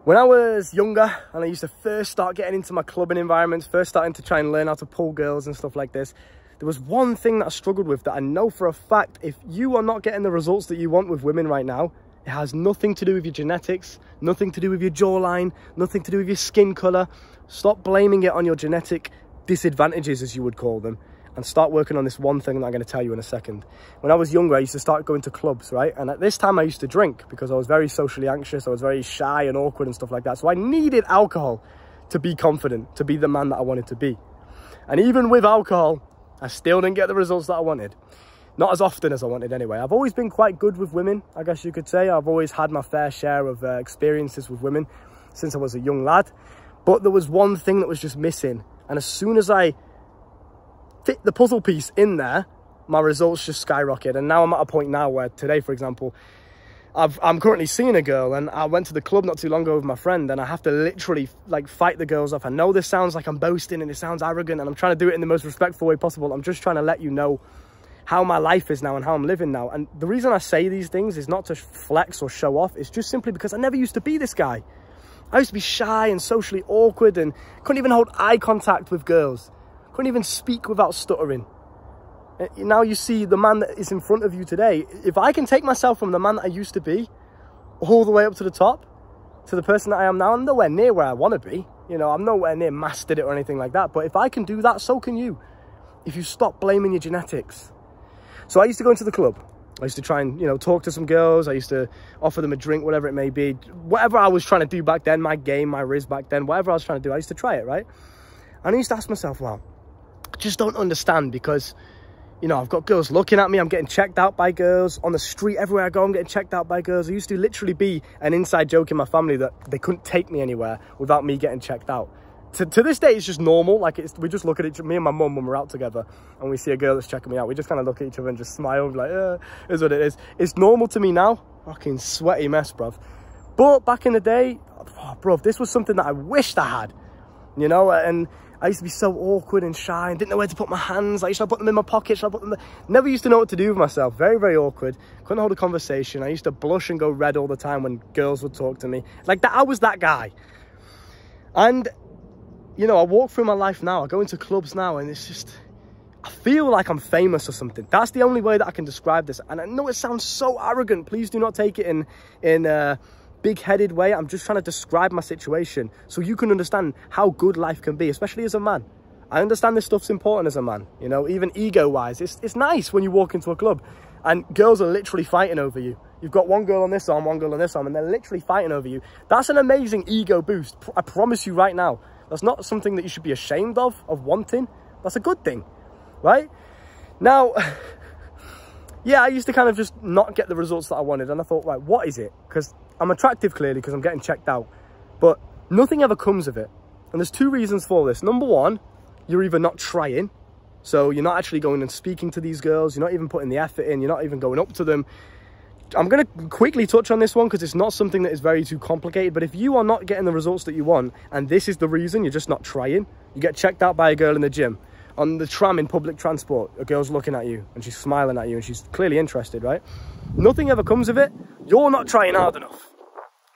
When I was younger and I used to first start getting into my clubbing environments, first starting to try and learn how to pull girls and stuff like this, there was one thing that I struggled with that I know for a fact, if you are not getting the results that you want with women right now, it has nothing to do with your genetics, nothing to do with your jawline, nothing to do with your skin colour. Stop blaming it on your genetic disadvantages, as you would call them, and start working on this one thing that I'm going to tell you in a second. When I was younger, I used to start going to clubs, right? And at this time I used to drink because I was very socially anxious. I was very shy and awkward and stuff like that. So I needed alcohol to be confident, to be the man that I wanted to be. And even with alcohol, I still didn't get the results that I wanted. Not as often as I wanted anyway. I've always been quite good with women, I guess you could say. I've always had my fair share of experiences with women since I was a young lad. But there was one thing that was just missing. And as soon as I fit the puzzle piece in there, my results just skyrocketed. And now I'm at a point now where today, for example, I'm currently seeing a girl, and I went to the club not too long ago with my friend, and I have to literally like fight the girls off. I know this sounds like I'm boasting and it sounds arrogant, and I'm trying to do it in the most respectful way possible. I'm just trying to let you know how my life is now and how I'm living now. And the reason I say these things is not to flex or show off. It's just simply because I never used to be this guy. I used to be shy and socially awkward and couldn't even hold eye contact with girls. Couldn't even speak without stuttering. Now you see the man that is in front of you today. If I can take myself from the man that I used to be all the way up to the top, to the person that I am now, I'm nowhere near where I want to be. You know, I'm nowhere near mastered it or anything like that. But if I can do that, so can you. If you stop blaming your genetics. So I used to go into the club. I used to try and, you know, talk to some girls. I used to offer them a drink, whatever it may be. Whatever I was trying to do back then, my game, my riz back then, whatever I was trying to do, I used to try it, right? And I used to ask myself, well, I just don't understand because, you know, I've got girls looking at me. I'm getting checked out by girls. On the street, everywhere I go, I'm getting checked out by girls. I used to literally be an inside joke in my family that they couldn't take me anywhere without me getting checked out. To this day, it's just normal. Like, we just look at each other, me and my mum, when we're out together and we see a girl that's checking me out, we just kind of look at each other and just smile and be like, is what it is. It's normal to me now. Fucking sweaty mess, bruv. But back in the day, oh, bruv, this was something that I wished I had, you know. And I used to be so awkward and shy and didn't know where to put my hands. Like, should I put them in my pocket? Should I put them there? Never used to know what to do with myself. Very, very awkward. Couldn't hold a conversation. I used to blush and go red all the time when girls would talk to me. Like that, I was that guy. And, you know, I walk through my life now. I go into clubs now and it's just, I feel like I'm famous or something. That's the only way that I can describe this. And I know it sounds so arrogant. Please do not take it in a big-headed way. I'm just trying to describe my situation so you can understand how good life can be, especially as a man. I understand this stuff's important as a man, you know, even ego-wise. It's nice when you walk into a club and girls are literally fighting over you. You've got one girl on this arm, one girl on this arm, and they're literally fighting over you. That's an amazing ego boost. I promise you right now. That's not something that you should be ashamed of wanting. That's a good thing, right? Now, yeah, I used to kind of just not get the results that I wanted. And I thought, right, what is it? Because I'm attractive, clearly, because I'm getting checked out. But nothing ever comes of it. And there's two reasons for this. Number one, you're either not trying. So you're not actually going and speaking to these girls. You're not even putting the effort in. You're not even going up to them. I'm going to quickly touch on this one because it's not something that is very too complicated. But if you are not getting the results that you want, and this is the reason, you're just not trying. You get checked out by a girl in the gym. On the tram in public transport, a girl's looking at you and she's smiling at you and she's clearly interested, right? Nothing ever comes of it. You're not trying hard enough.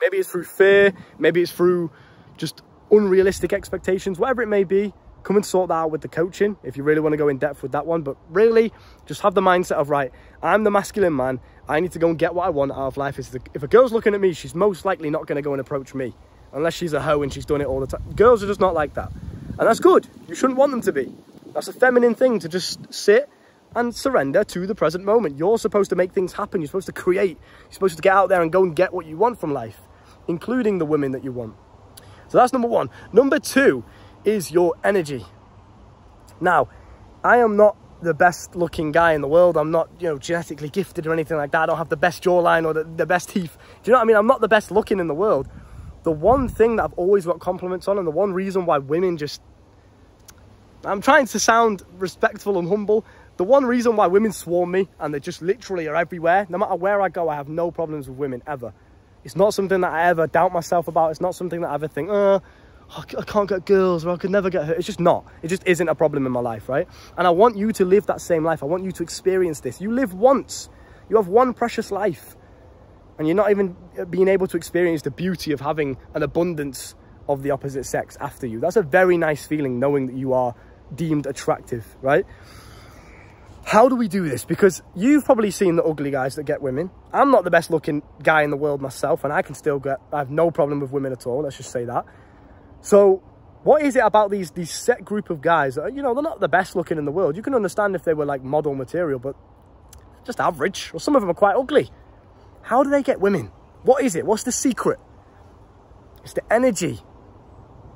Maybe it's through fear. Maybe it's through just unrealistic expectations. Whatever it may be, come and sort that out with the coaching if you really want to go in depth with that one. But really, just have the mindset of, right, I'm the masculine man. I need to go and get what I want out of life. If a girl's looking at me, she's most likely not going to go and approach me unless she's a hoe and she's done it all the time. Girls are just not like that. And that's good. You shouldn't want them to be. That's a feminine thing, to just sit and surrender to the present moment. You're supposed to make things happen. You're supposed to create. You're supposed to get out there and go and get what you want from life, including the women that you want. So that's number one. Number two is your energy. Now, I am not the best looking guy in the world. I'm not, you know, genetically gifted or anything like that. I don't have the best jawline or the best teeth. Do you know what I mean? I'm not the best looking in the world. The one thing that I've always got compliments on, and the one reason why women just, I'm trying to sound respectful and humble. The one reason why women swarm me, and they just literally are everywhere, no matter where I go, I have no problems with women, ever. It's not something that I ever doubt myself about. It's not something that I ever think, I can't get girls, or I could never get her. It's just not. It just isn't a problem in my life, right? And I want you to live that same life. I want you to experience this. You live once. You have one precious life. And you're not even being able to experience the beauty of having an abundance of the opposite sex after you. That's a very nice feeling, knowing that you are deemed attractive, right? How do we do this? Because you've probably seen the ugly guys that get women. I'm not the best looking guy in the world myself, and I have no problem with women at all. Let's just say that. So what is it about these set group of guys that, you know, they're not the best looking in the world. You can understand if they were like model material, but just average, or some of them are quite ugly. How do they get women? What is it? What's the secret? It's the energy.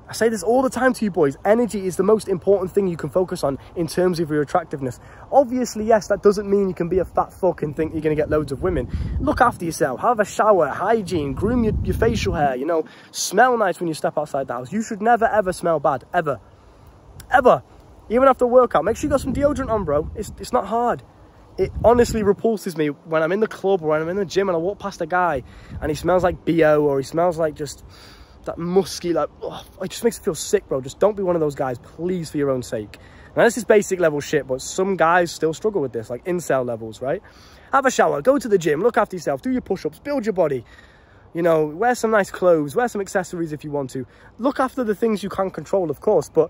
I say this all the time to you boys. Energy is the most important thing you can focus on in terms of your attractiveness. Obviously, yes, that doesn't mean you can be a fat fuck and think you're going to get loads of women. Look after yourself. Have a shower, hygiene, groom your facial hair, you know, smell nice when you step outside the house. You should never, ever smell bad. Ever. Ever. Even after a workout. Make sure you got some deodorant on, bro. It's not hard. It honestly repulses me when I'm in the club or when I'm in the gym and I walk past a guy and he smells like BO, or he smells like just that musky, like, oh, it just makes me feel sick, bro. Just don't be one of those guys, please, for your own sake. Now, this is basic level shit, but some guys still struggle with this, like incel levels, right? Have a shower, go to the gym, look after yourself, do your push-ups, build your body. You know, wear some nice clothes, wear some accessories if you want to. Look after the things you can control, of course, but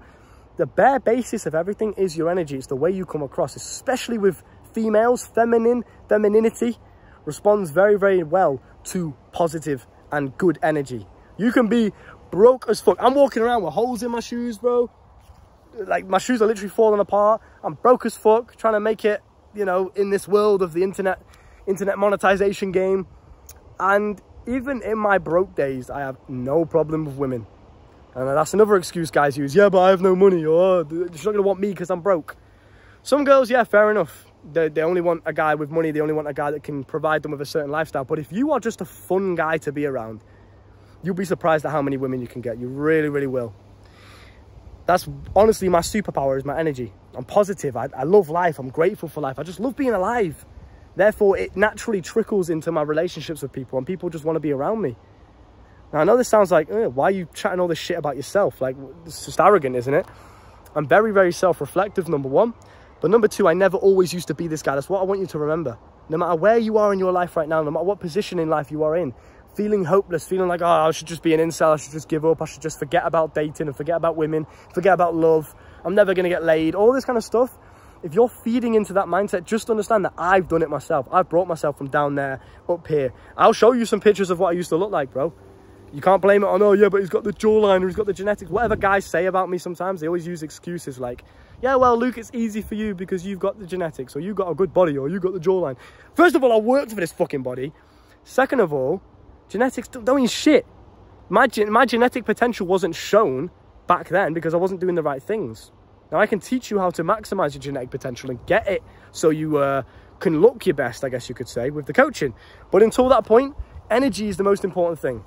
the bare basis of everything is your energy. It's the way you come across, especially with females. Femininity responds very, very well to positive and good energy. You can be broke as fuck. I'm walking around with holes in my shoes, bro. Like, my shoes are literally falling apart. I'm broke as fuck, trying to make it, you know, in this world of the internet monetization game. And even in my broke days, I have no problem with women. And that's another excuse guys use. Yeah, but I have no money. Or they're not going to want me because I'm broke. Some girls, yeah, fair enough. They only want a guy with money. They only want a guy that can provide them with a certain lifestyle. But if you are just a fun guy to be around, you'll be surprised at how many women you can get. You really, really will. That's honestly my superpower, is my energy. I'm positive. I love life. I'm grateful for life. I just love being alive. Therefore, it naturally trickles into my relationships with people, and people just want to be around me. Now, I know this sounds like, why are you chatting all this shit about yourself? Like, it's just arrogant, isn't it? I'm very, very self-reflective, number one. But number two, I never always used to be this guy. That's what I want you to remember. No matter where you are in your life right now, no matter what position in life you are in, feeling hopeless, feeling like, oh, I should just be an incel, I should just give up, I should just forget about dating and forget about women, forget about love, I'm never going to get laid, all this kind of stuff. If you're feeding into that mindset, just understand that I've done it myself. I've brought myself from down there up here. I'll show you some pictures of what I used to look like, bro. You can't blame it on, oh yeah, but he's got the jawline or he's got the genetics. Whatever guys say about me sometimes, they always use excuses like, yeah, well, Luke, it's easy for you because you've got the genetics, or you've got a good body, or you've got the jawline. First of all, I worked for this fucking body. Second of all, genetics don't mean shit. My genetic potential wasn't shown back then because I wasn't doing the right things. Now, I can teach you how to maximize your genetic potential and get it so you can look your best, I guess you could say, with the coaching. But until that point, energy is the most important thing.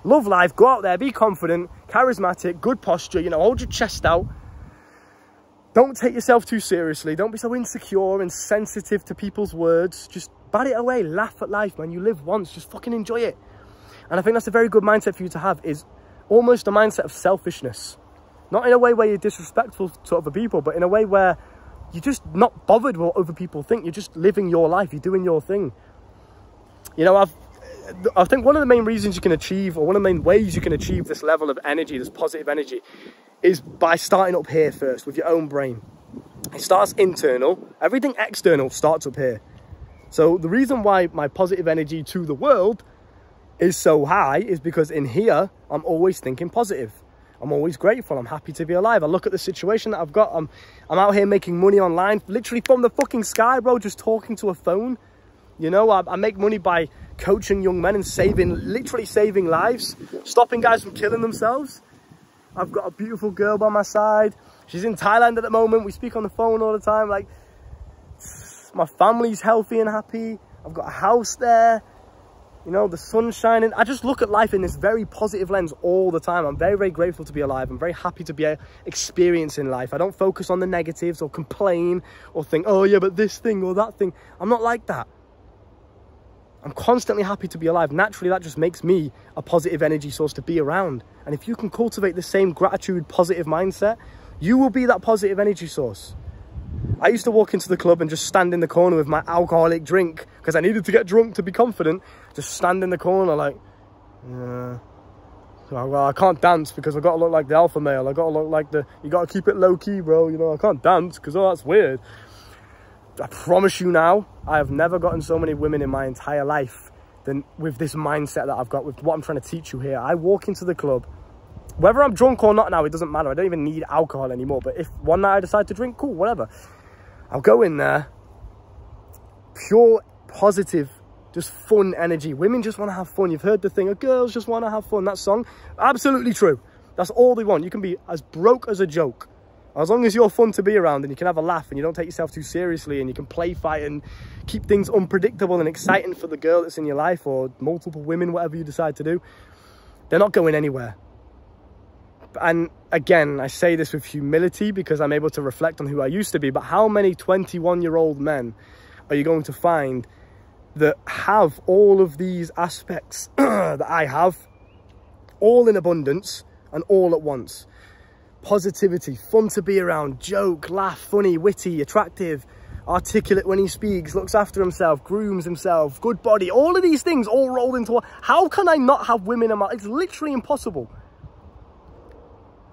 Love life, go out there, be confident, charismatic, good posture, you know, hold your chest out. Don't take yourself too seriously. Don't be so insecure and sensitive to people's words. Just bat it away. Laugh at life, man. You live once. Just fucking enjoy it. And I think that's a very good mindset for you to have, is almost a mindset of selfishness. Not in a way where you're disrespectful to other people, but in a way where you're just not bothered what other people think. You're just living your life. You're doing your thing. You know, I think one of the main reasons you can achieve, or one of the main ways you can achieve this level of energy, this positive energy, is by starting up here first with your own brain. It starts internal. Everything external starts up here. So the reason why my positive energy to the world is so high is because in here, I'm always thinking positive. I'm always grateful. I'm happy to be alive. I look at the situation that I've got. I'm out here making money online, literally from the fucking sky, bro, just talking to a phone. You know, I make money by coaching young men and literally saving lives, stopping guys from killing themselves. I've got a beautiful girl by my side. She's in Thailand at the moment. We speak on the phone all the time. Like, my family's healthy and happy. I've got a house there. You know, the sun's shining. I just look at life in this very positive lens all the time. I'm very, very grateful to be alive. I'm very happy to be experiencing life. I don't focus on the negatives or complain or think, oh yeah, but this thing or that thing. I'm not like that. I'm constantly happy to be alive. Naturally, that just makes me a positive energy source to be around. And if you can cultivate the same gratitude, positive mindset, you will be that positive energy source. I used to walk into the club and just stand in the corner with my alcoholic drink because I needed to get drunk to be confident. Just stand in the corner like, yeah. Well, I can't dance because I've got to look like the alpha male. I've got to look like you got to keep it low key, bro. You know, I can't dance because, oh, that's weird. I promise you now, I have never gotten so many women in my entire life than with this mindset that I've got, with what I'm trying to teach you here. I walk into the club, whether I'm drunk or not now, it doesn't matter. I don't even need alcohol anymore. But if one night I decide to drink, cool, whatever. I'll go in there, pure, positive, just fun energy. Women just want to have fun. You've heard the thing, girls just want to have fun. That song, absolutely true. That's all they want. You can be as broke as a joke. As long as you're fun to be around and you can have a laugh and you don't take yourself too seriously and you can play fight and keep things unpredictable and exciting for the girl that's in your life or multiple women, whatever you decide to do, they're not going anywhere. And again, I say this with humility because I'm able to reflect on who I used to be, but how many 21-year-old men are you going to find that have all of these aspects that I have, all in abundance and all at once? Positivity, fun to be around, joke, laugh, funny, witty, attractive, articulate when he speaks, looks after himself, grooms himself, good body, all of these things all rolled into one. How can I not have women in my life? It's literally impossible.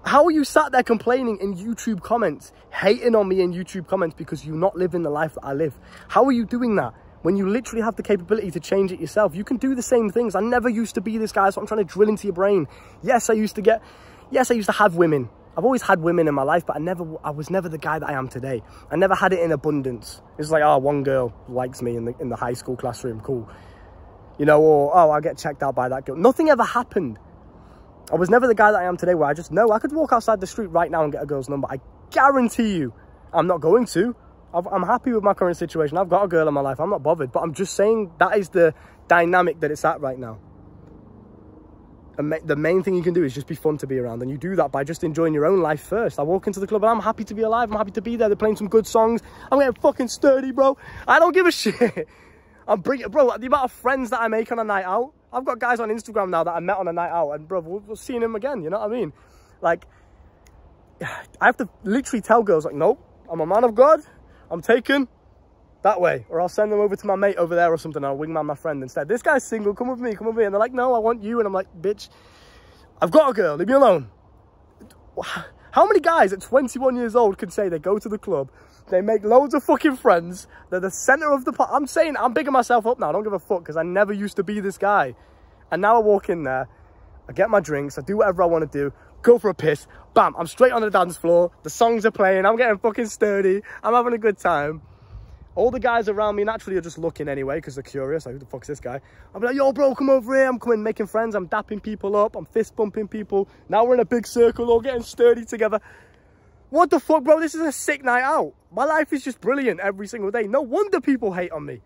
How are you sat there complaining in YouTube comments, hating on me in YouTube comments because you're not living the life that I live? How are you doing that when you literally have the capability to change it yourself? You can do the same things. I never used to be this guy, so I'm trying to drill into your brain. Yes, I used to have women. I've always had women in my life, but I was never the guy that I am today. I never had it in abundance. It's like, oh, one girl likes me in the high school classroom, cool. You know, or, oh, I'll get checked out by that girl. Nothing ever happened. I was never the guy that I am today where I just know I could walk outside the street right now and get a girl's number. I guarantee you I'm not going to. I'm happy with my current situation. I've got a girl in my life. I'm not bothered. But I'm just saying that is the dynamic that it's at right now. And the main thing you can do is just be fun to be around. And you do that by just enjoying your own life first. I walk into the club and I'm happy to be alive. I'm happy to be there. They're playing some good songs. I'm getting fucking sturdy, bro. I don't give a shit. Bro, the amount of friends that I make on a night out. I've got guys on Instagram now that I met on a night out. And bro, we're seeing them again. You know what I mean? Like, I have to literally tell girls like, nope, I'm a man of God. I'm taken that way, or I'll send them over to my mate over there or something. I'll wingman my friend instead. This guy's single, come with me. And they're like, no, I want you. And I'm like, bitch, I've got a girl, leave me alone. How many guys at 21 years old can say they go to the club, they make loads of fucking friends, they're the center of the pot? I'm saying, I'm bigging myself up now. I don't give a fuck because I never used to be this guy. And now I walk in there, I get my drinks, I do whatever I want to do, go for a piss, bam, I'm straight on the dance floor, the songs are playing, I'm getting fucking sturdy, I'm having a good time. All the guys around me naturally are just looking anyway because they're curious. Like, who the fuck's this guy? I'm like, yo, bro, come over here. I'm coming, making friends. I'm dapping people up. I'm fist bumping people. Now we're in a big circle, all getting sturdy together. What the fuck, bro? This is a sick night out. My life is just brilliant every single day. No wonder people hate on me.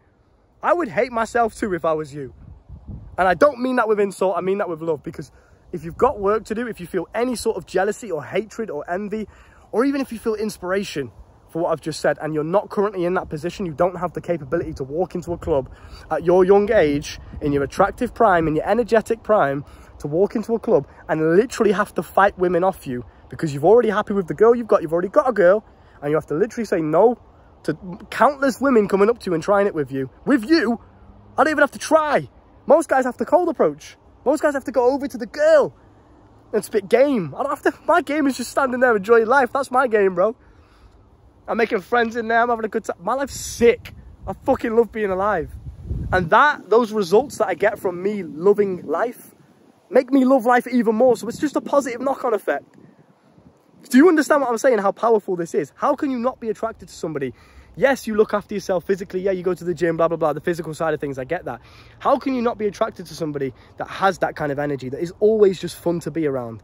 I would hate myself too if I was you. And I don't mean that with insult. I mean that with love. Because if you've got work to do, if you feel any sort of jealousy or hatred or envy, or even if you feel inspiration for what I've just said, and you're not currently in that position, you don't have the capability to walk into a club at your young age, in your attractive prime, in your energetic prime, to walk into a club and literally have to fight women off you because you've already happy with the girl you've already got a girl, and you have to literally say no to countless women coming up to you and trying it with you. With you, I don't even have to try. Most guys have to cold approach. Most guys have to go over to the girl and spit game. I don't have to. My game is just standing there enjoying life. That's my game, bro. I'm making friends in there. I'm having a good time. My life's sick. I fucking love being alive. And those results that I get from me loving life make me love life even more. So it's just a positive knock-on effect. Do you understand what I'm saying? How powerful this is? How can you not be attracted to somebody? Yes, you look after yourself physically. Yeah, you go to the gym, blah, blah, blah. The physical side of things, I get that. How can you not be attracted to somebody that has that kind of energy, that is always just fun to be around?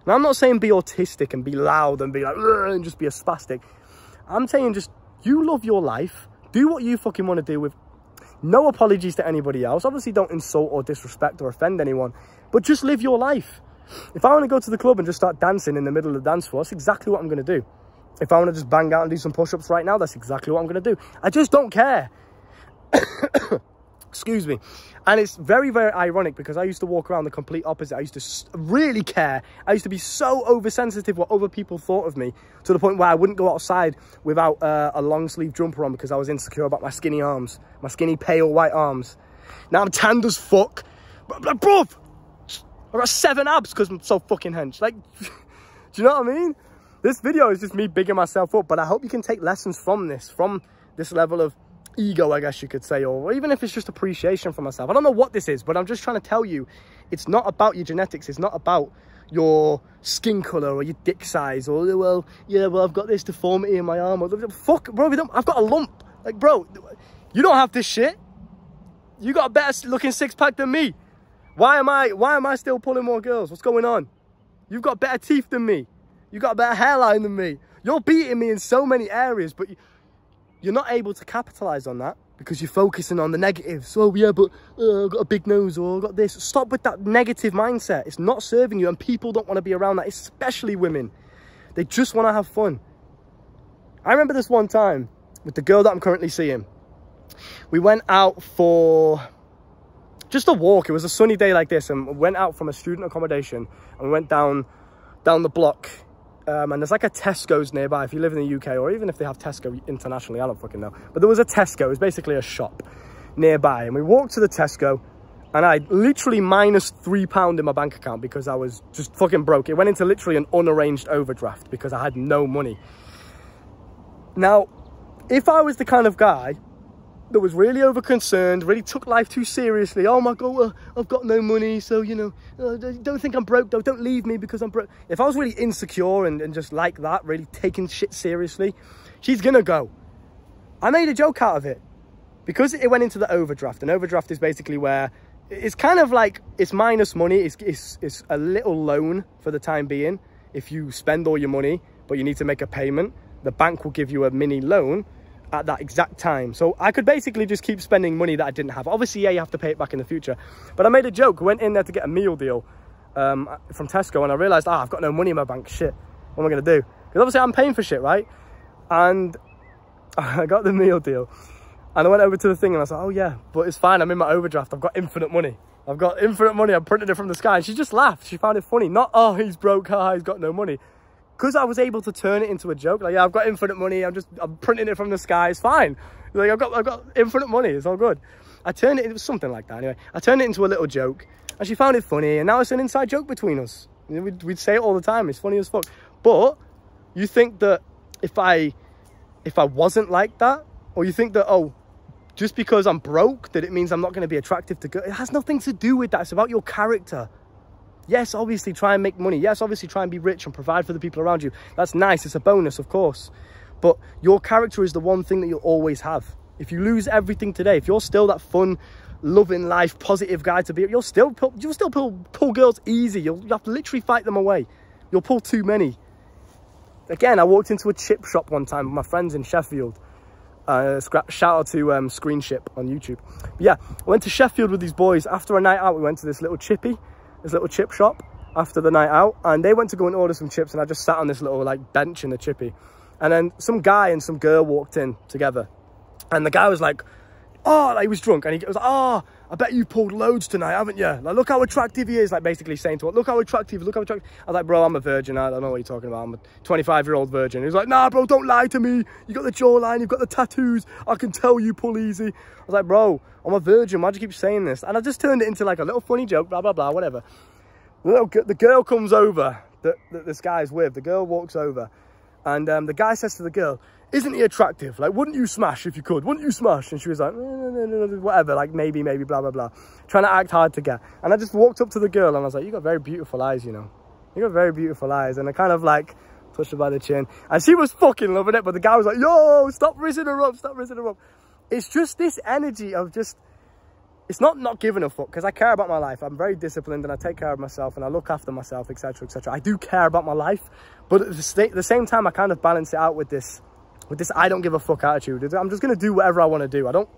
Now, I'm not saying be autistic and be loud and be like, and just be a spastic. I'm saying just, you love your life, do what you fucking want to do with no apologies to anybody else. Obviously, don't insult or disrespect or offend anyone, but just live your life. If I want to go to the club and just start dancing in the middle of the dance floor, that's exactly what I'm going to do. If I want to just bang out and do some push-ups right now, that's exactly what I'm going to do. I just don't care. Excuse me. And it's very, very ironic because I used to walk around the complete opposite. I used to really care. I used to be so oversensitive what other people thought of me, to the point where I wouldn't go outside without a long sleeve jumper on because I was insecure about my skinny arms, my skinny pale white arms. Now I'm tanned as fuck. But bruv, I've got 7 abs because I'm so fucking hench. Like, do you know what I mean? This video is just me bigging myself up, but I hope you can take lessons from this level of ego, I guess you could say, or even if it's just appreciation for myself. I don't know what this is, but I'm just trying to tell you, it's not about your genetics. It's not about your skin color or your dick size, or, well, yeah, well, I've got this deformity in my arm. Or, fuck, bro, I've got a lump. Like, bro, you don't have this shit. You got a better looking six-pack than me. Why am I still pulling more girls? What's going on? You've got better teeth than me. You got a better hairline than me. You're beating me in so many areas, but you're not able to capitalize on that because you're focusing on the negatives. Oh yeah, but I've got a big nose, or I've got this. Stop with that negative mindset. It's not serving you, and people don't want to be around that, especially women. They just want to have fun. I remember this one time with the girl that I'm currently seeing. We went out for just a walk. It was a sunny day like this, and we went out from a student accommodation and we went down the block. And there's like a Tesco's nearby if you live in the UK, or even if they have Tesco internationally, I don't fucking know. But there was a Tesco, it was basically a shop nearby. And we walked to the Tesco, and I literally minus £3 in my bank account because I was just fucking broke. It went into literally an unarranged overdraft because I had no money. Now, if I was the kind of guy that was really over-concerned, really took life too seriously. Oh my God, well, I've got no money, so, you know, don't think I'm broke, though. Don't leave me because I'm broke. If I was really insecure and just like that, really taking shit seriously, she's gonna go. I made a joke out of it because it went into the overdraft. An overdraft is basically where it's kind of like, it's minus money. It's a little loan for the time being. If you spend all your money, but you need to make a payment, the bank will give you a mini loan at that exact time. So I could basically just keep spending money that I didn't have. Obviously, yeah, you have to pay it back in the future. But I made a joke, went in there to get a meal deal from Tesco, and I realised, I've got no money in my bank. Shit, what am I going to do? Because obviously I'm paying for shit, right? And I got the meal deal. And I went over to the thing and I was like, oh yeah, but it's fine. I'm in my overdraft. I've got infinite money. I've got infinite money. I printed it from the sky. And she just laughed. She found it funny. Not, oh, he's broke. Haha, he's got no money. Because I was able to turn it into a joke, like, yeah, I've got infinite money, I'm printing it from the sky, it's fine. Like, I've got infinite money, it's all good. I turned it, it was something like that anyway. I turned it into a little joke, and she found it funny, and now it's an inside joke between us. You know, we'd say it all the time, it's funny as fuck. But you think that if I wasn't like that, or you think that, oh, just because I'm broke, that it means I'm not going to be attractive to girls? It has nothing to do with that, it's about your character. Yes, obviously try and make money. Yes, obviously try and be rich and provide for the people around you. That's nice. It's a bonus, of course. But your character is the one thing that you'll always have. If you lose everything today, if you're still that fun, loving life, positive guy to be, you'll still pull girls easy. You'll have to literally fight them away. You'll pull too many. Again, I walked into a chip shop one time with my friends in Sheffield. Shout out to Screenship on YouTube. But yeah, I went to Sheffield with these boys. After a night out, we went to this little chip shop after the night out, and they went to go and order some chips, and I just sat on this little like bench in the chippy, and then some guy and some girl walked in together, and the guy was like, oh, like, he was drunk, and he was like, oh, I bet you pulled loads tonight, haven't you? Like, look how attractive he is, like basically saying to her, look how attractive. I was like, bro, I'm a virgin, I don't know what you're talking about, I'm a 25-year-old virgin. He was like, nah, bro, don't lie to me, you got the jawline, you've got the tattoos, I can tell you pull easy. I was like, bro, I'm a virgin, why do you keep saying this? And I just turned it into like a little funny joke, blah, blah, blah, whatever. The girl comes over that this guy's with. The girl walks over, and the guy says to the girl, isn't he attractive? Like, wouldn't you smash if you could? Wouldn't you smash? And she was like, no, whatever, like, maybe, blah, blah, blah. Trying to act hard to get. And I just walked up to the girl, and I was like, you got very beautiful eyes, you know. You got very beautiful eyes. And I kind of, like, touched her by the chin. And she was fucking loving it, but the guy was like, yo, stop rizzing her up, stop rizzing her up. It's just this energy of just... It's not giving a fuck, because I care about my life. I'm very disciplined, and I take care of myself, and I look after myself, etc, etc. I do care about my life, but at the same time, I kind of balance it out with this I don't give a fuck attitude. I'm just going to do whatever I want to do. I don't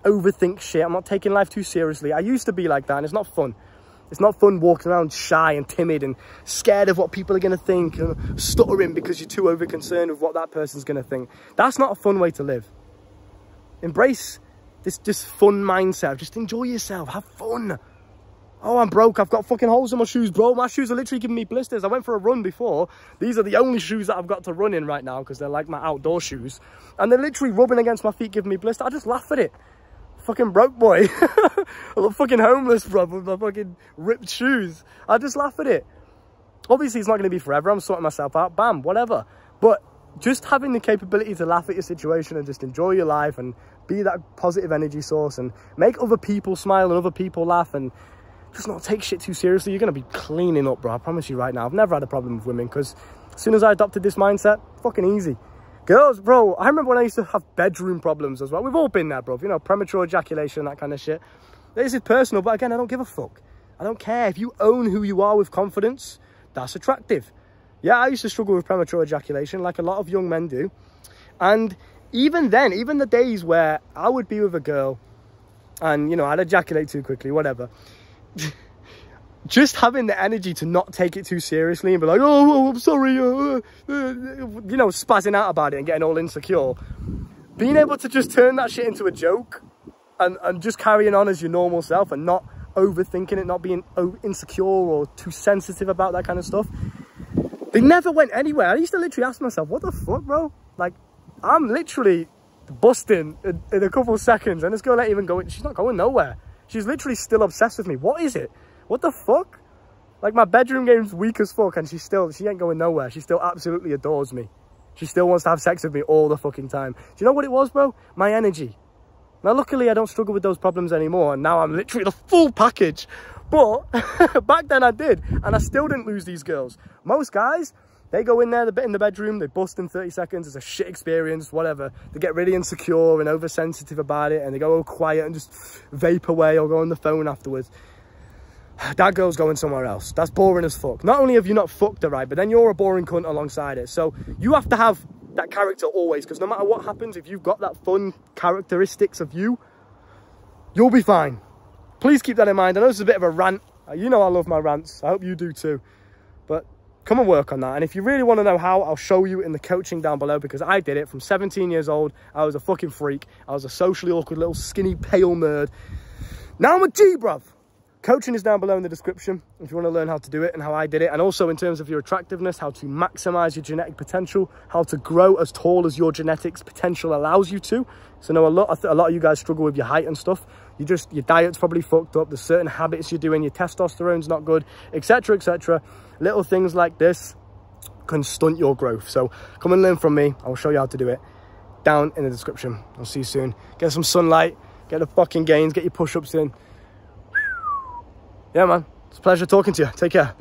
overthink shit. I'm not taking life too seriously. I used to be like that, and it's not fun. It's not fun walking around shy and timid and scared of what people are going to think, and stuttering because you're too over concerned with what that person's going to think. That's not a fun way to live. Embrace this fun mindset. Just enjoy yourself, have fun. Oh, I'm broke. I've got fucking holes in my shoes, bro. My shoes are literally giving me blisters. I went for a run before. These are the only shoes that I've got to run in right now because they're like my outdoor shoes. And they're literally rubbing against my feet, giving me blisters. I just laugh at it. Fucking broke boy. I look fucking homeless, bro, with my fucking ripped shoes. I just laugh at it. Obviously, it's not going to be forever. I'm sorting myself out. Bam, whatever. But just having the capability to laugh at your situation and just enjoy your life and be that positive energy source and make other people smile and other people laugh and just not take shit too seriously, you're going to be cleaning up, bro. I promise you right now. I've never had a problem with women because as soon as I adopted this mindset, fucking easy. Girls, bro, I remember when I used to have bedroom problems as well. We've all been there, bro. You know, premature ejaculation, that kind of shit. This is personal, but again, I don't give a fuck. I don't care. If you own who you are with confidence, that's attractive. Yeah, I used to struggle with premature ejaculation like a lot of young men do. And even then, even the days where I would be with a girl and, you know, I'd ejaculate too quickly, whatever. Just having the energy to not take it too seriously and be like, oh, I'm sorry, you know, spazzing out about it and getting all insecure. Being able to just turn that shit into a joke and just carrying on as your normal self and not overthinking it, not being insecure or too sensitive about that kind of stuff. They never went anywhere. I used to literally ask myself, what the fuck, bro? Like, I'm literally busting in a couple of seconds and this girl ain't even going, she's not going nowhere. She's literally still obsessed with me. What is it? What the fuck? Like, my bedroom game's weak as fuck and she ain't going nowhere. She still absolutely adores me. She still wants to have sex with me all the fucking time. Do you know what it was, bro? My energy. Now, luckily, I don't struggle with those problems anymore. And now I'm literally the full package. But back then I did. And I still didn't lose these girls. Most guys, they go in there, they're in the bedroom, they bust in 30 seconds. It's a shit experience, whatever. They get really insecure and oversensitive about it. And they go all quiet and just vape away or go on the phone afterwards. That girl's going somewhere else. That's boring as fuck. Not only have you not fucked her right, but then you're a boring cunt alongside it. So you have to have that character always, because no matter what happens, if you've got that fun characteristics of you, you'll be fine. Please keep that in mind. I know this is a bit of a rant. You know I love my rants. I hope you do too. But come and work on that. And if you really want to know how, I'll show you in the coaching down below, because I did it from 17 years old. I was a fucking freak. I was a socially awkward little skinny pale nerd. Now I'm a G, bruv. Coaching is down below in the description if you want to learn how to do it and how I did it. And also in terms of your attractiveness, how to maximize your genetic potential, how to grow as tall as your genetics potential allows you to. So I know a lot of you guys struggle with your height and stuff. Your diet's probably fucked up. There's certain habits you're doing. Your testosterone's not good, etc., etc. Little things like this can stunt your growth. So come and learn from me. I'll show you how to do it down in the description. I'll see you soon. Get some sunlight, get the fucking gains, get your push-ups in. Yeah, man. It's a pleasure talking to you. Take care.